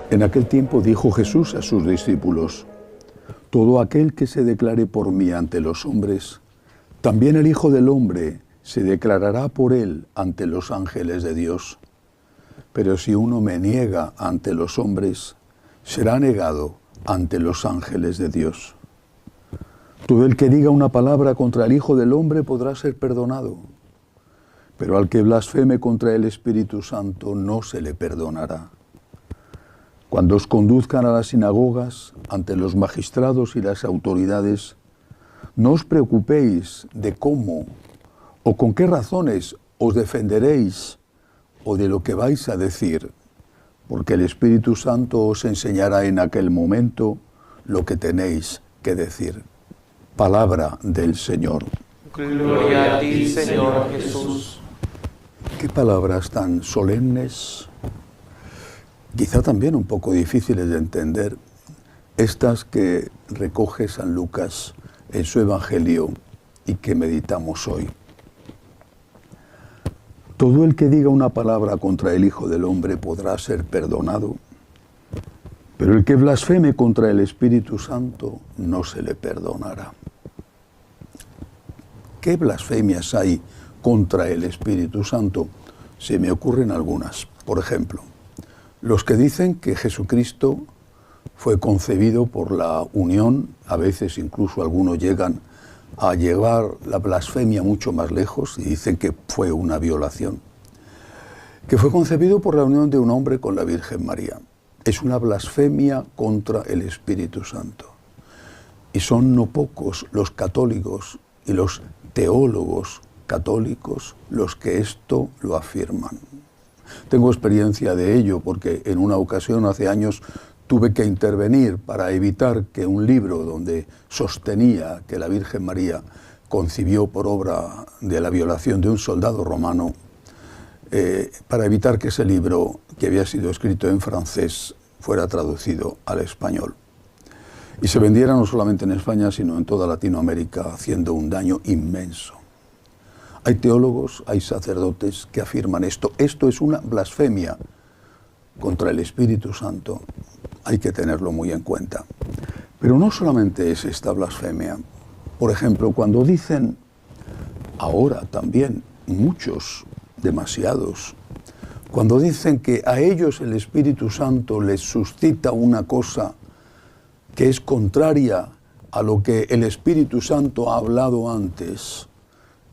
En aquel tiempo dijo Jesús a sus discípulos: todo aquel que se declare por mí ante los hombres, también el Hijo del Hombre se declarará por él ante los ángeles de Dios. Pero si uno me niega ante los hombres, será negado ante los ángeles de Dios. Todo el que diga una palabra contra el Hijo del Hombre podrá ser perdonado, pero al que blasfeme contra el Espíritu Santo no se le perdonará. Cuando os conduzcan a las sinagogas, ante los magistrados y las autoridades, no os preocupéis de cómo o con qué razones os defenderéis o de lo que vais a decir, porque el Espíritu Santo os enseñará en aquel momento lo que tenéis que decir. Palabra del Señor. Gloria a ti, Señor Jesús. Qué palabras tan solemnes, quizá también un poco difíciles de entender, estas que recoge San Lucas en su Evangelio y que meditamos hoy. Todo el que diga una palabra contra el Hijo del Hombre podrá ser perdonado, pero el que blasfeme contra el Espíritu Santo no se le perdonará. ¿Qué blasfemias hay contra el Espíritu Santo? Se me ocurren algunas. Por ejemplo, los que dicen que Jesucristo fue concebido por la unión, a veces incluso algunos llegan a llevar la blasfemia mucho más lejos y dicen que fue una violación, que fue concebido por la unión de un hombre con la Virgen María. Es una blasfemia contra el Espíritu Santo. Y son no pocos los católicos y los teólogos católicos los que esto lo afirman. Tengo experiencia de ello porque en una ocasión hace años tuve que intervenir para evitar que un libro donde sostenía que la Virgen María concibió por obra de la violación de un soldado romano, para evitar que ese libro, que había sido escrito en francés, fuera traducido al español. Y se vendiera no solamente en España, sino en toda Latinoamérica, haciendo un daño inmenso. Hay teólogos, hay sacerdotes que afirman esto. Esto es una blasfemia contra el Espíritu Santo. Hay que tenerlo muy en cuenta. Pero no solamente es esta blasfemia. Por ejemplo, cuando dicen, ahora también, muchos, demasiados, cuando dicen que a ellos el Espíritu Santo les suscita una cosa que es contraria a lo que el Espíritu Santo ha hablado antes,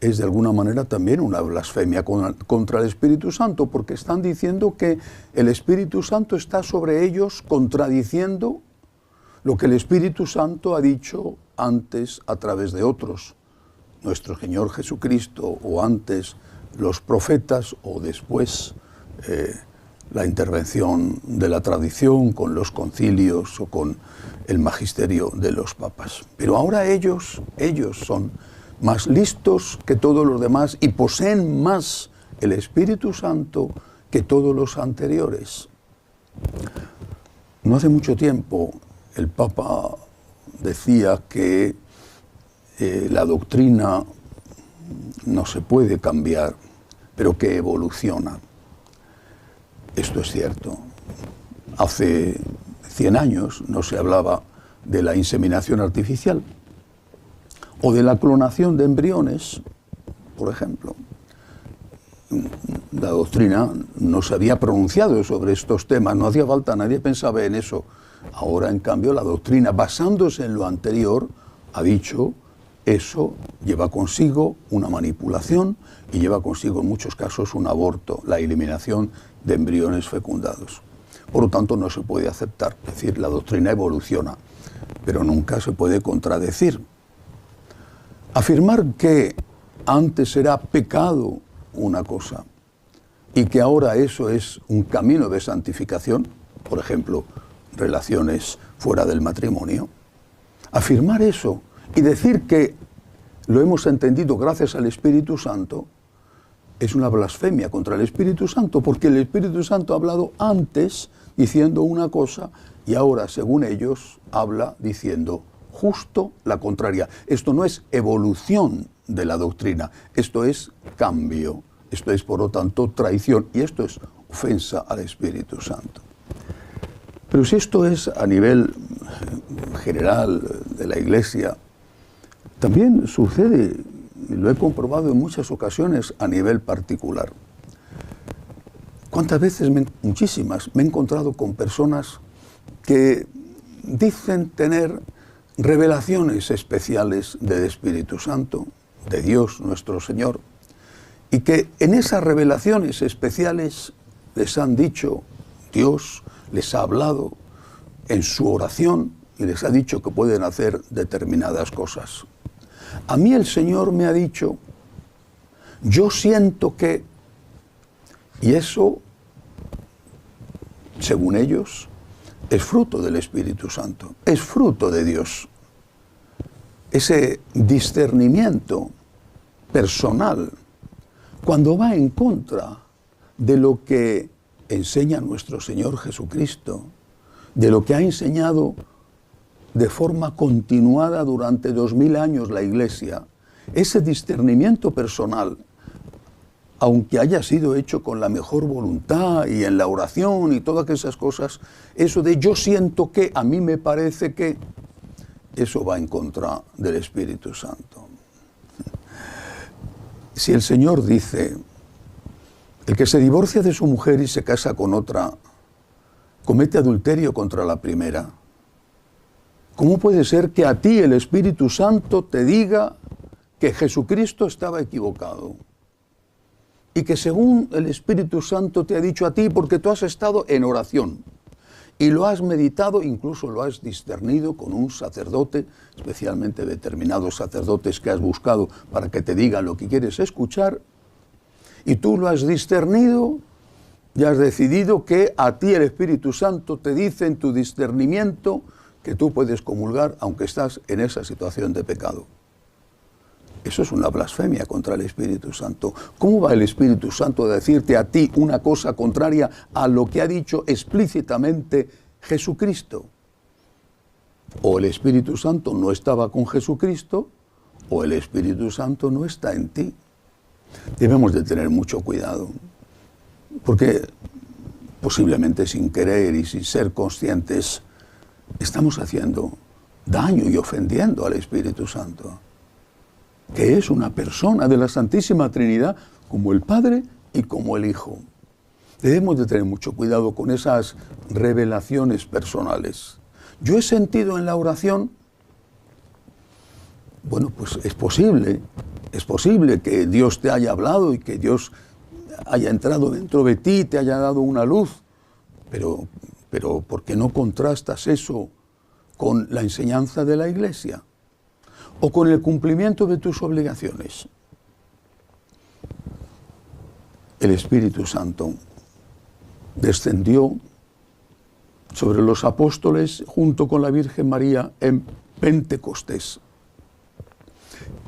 es de alguna manera también una blasfemia contra el Espíritu Santo, porque están diciendo que el Espíritu Santo está sobre ellos contradiciendo lo que el Espíritu Santo ha dicho antes a través de otros, nuestro Señor Jesucristo, o antes los profetas, o después la intervención de la tradición con los concilios o con el magisterio de los papas. Pero ahora ellos son más listos que todos los demás y poseen más el Espíritu Santo que todos los anteriores. No hace mucho tiempo el Papa decía que la doctrina no se puede cambiar, pero que evoluciona. Esto es cierto. Hace 100 años no se hablaba de la inseminación artificial o de la clonación de embriones, por ejemplo. La doctrina no se había pronunciado sobre estos temas, no hacía falta, nadie pensaba en eso. Ahora, en cambio, la doctrina, basándose en lo anterior, ha dicho eso lleva consigo una manipulación y lleva consigo en muchos casos un aborto, la eliminación de embriones fecundados. Por lo tanto, no se puede aceptar. Es decir, la doctrina evoluciona, pero nunca se puede contradecir. Afirmar que antes era pecado una cosa y que ahora eso es un camino de santificación, por ejemplo, relaciones fuera del matrimonio, afirmar eso y decir que lo hemos entendido gracias al Espíritu Santo es una blasfemia contra el Espíritu Santo, porque el Espíritu Santo ha hablado antes diciendo una cosa y ahora, según ellos, habla diciendo justo la contraria. Esto no es evolución de la doctrina, esto es cambio, esto es, por lo tanto, traición, y esto es ofensa al Espíritu Santo. Pero si esto es a nivel general de la Iglesia, también sucede, y lo he comprobado en muchas ocasiones, a nivel particular. ¿Cuántas veces, muchísimas, me he encontrado con personas que dicen tener revelaciones especiales del Espíritu Santo, de Dios nuestro Señor, y que en esas revelaciones especiales les han dicho, Dios les ha hablado en su oración y les ha dicho que pueden hacer determinadas cosas. A mí el Señor me ha dicho, yo siento que, y eso, según ellos, es fruto del Espíritu Santo, es fruto de Dios. Ese discernimiento personal, cuando va en contra de lo que enseña nuestro Señor Jesucristo, de lo que ha enseñado de forma continuada durante 2000 años la Iglesia, ese discernimiento personal, aunque haya sido hecho con la mejor voluntad y en la oración y todas esas cosas, eso de yo siento que, a mí me parece que, eso va en contra del Espíritu Santo. Si el Señor dice, el que se divorcia de su mujer y se casa con otra, comete adulterio contra la primera, ¿cómo puede ser que a ti el Espíritu Santo te diga que Jesucristo estaba equivocado? Y que según el Espíritu Santo te ha dicho a ti, porque tú has estado en oración y lo has meditado, incluso lo has discernido con un sacerdote, especialmente determinados sacerdotes que has buscado para que te digan lo que quieres escuchar, y tú lo has discernido y has decidido que a ti el Espíritu Santo te dice en tu discernimiento que tú puedes comulgar aunque estás en esa situación de pecado. Eso es una blasfemia contra el Espíritu Santo. ¿Cómo va el Espíritu Santo a decirte a ti una cosa contraria a lo que ha dicho explícitamente Jesucristo? O el Espíritu Santo no estaba con Jesucristo, o el Espíritu Santo no está en ti. Debemos de tener mucho cuidado, porque posiblemente sin querer y sin ser conscientes, estamos haciendo daño y ofendiendo al Espíritu Santo, que es una persona de la Santísima Trinidad, como el Padre y como el Hijo. Debemos de tener mucho cuidado con esas revelaciones personales. Yo he sentido en la oración, bueno, pues es posible que Dios te haya hablado y que Dios haya entrado dentro de ti y te haya dado una luz, pero ¿por qué no contrastas eso con la enseñanza de la Iglesia? O con el cumplimiento de tus obligaciones. El Espíritu Santo descendió sobre los apóstoles junto con la Virgen María en Pentecostés.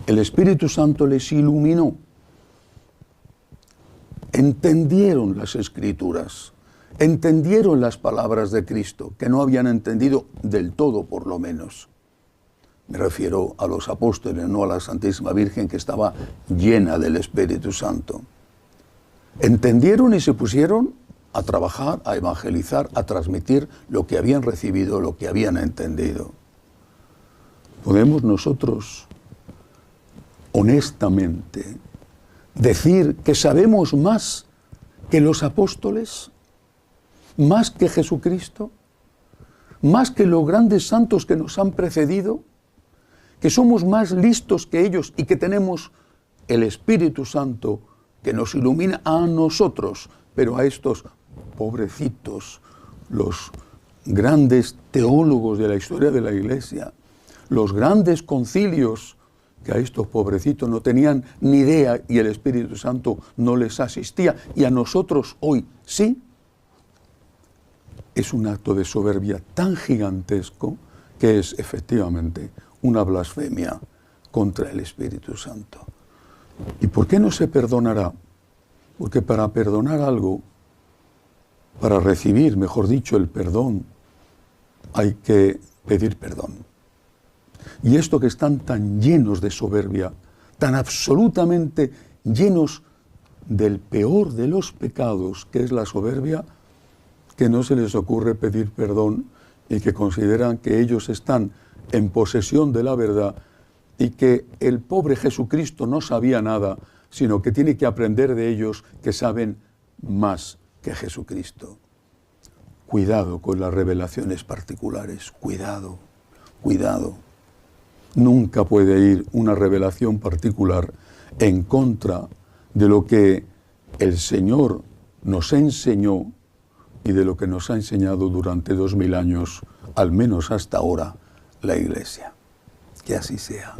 El Espíritu Santo les iluminó. Entendieron las Escrituras, entendieron las palabras de Cristo, que no habían entendido del todo por lo menos. Me refiero a los apóstoles, no a la Santísima Virgen, que estaba llena del Espíritu Santo. Entendieron y se pusieron a trabajar, a evangelizar, a transmitir lo que habían recibido, lo que habían entendido. ¿Podemos nosotros honestamente decir que sabemos más que los apóstoles? ¿Más que Jesucristo? ¿Más que los grandes santos que nos han precedido? ¿Que somos más listos que ellos y que tenemos el Espíritu Santo que nos ilumina a nosotros, pero a estos pobrecitos, los grandes teólogos de la historia de la Iglesia, los grandes concilios, que a estos pobrecitos no tenían ni idea y el Espíritu Santo no les asistía, y a nosotros hoy sí? Es un acto de soberbia tan gigantesco que es efectivamente una blasfemia contra el Espíritu Santo. ¿Y por qué no se perdonará? Porque para perdonar algo, para recibir, mejor dicho, el perdón hay que pedir perdón. Y esto que están tan llenos de soberbia, tan absolutamente llenos del peor de los pecados, que es la soberbia, que no se les ocurre pedir perdón y que consideran que ellos están en posesión de la verdad y que el pobre Jesucristo no sabía nada, sino que tiene que aprender de ellos que saben más que Jesucristo. Cuidado con las revelaciones particulares, cuidado, cuidado. Nunca puede ir una revelación particular en contra de lo que el Señor nos enseñó y de lo que nos ha enseñado durante 2000 años, al menos hasta ahora, la Iglesia. Que así sea.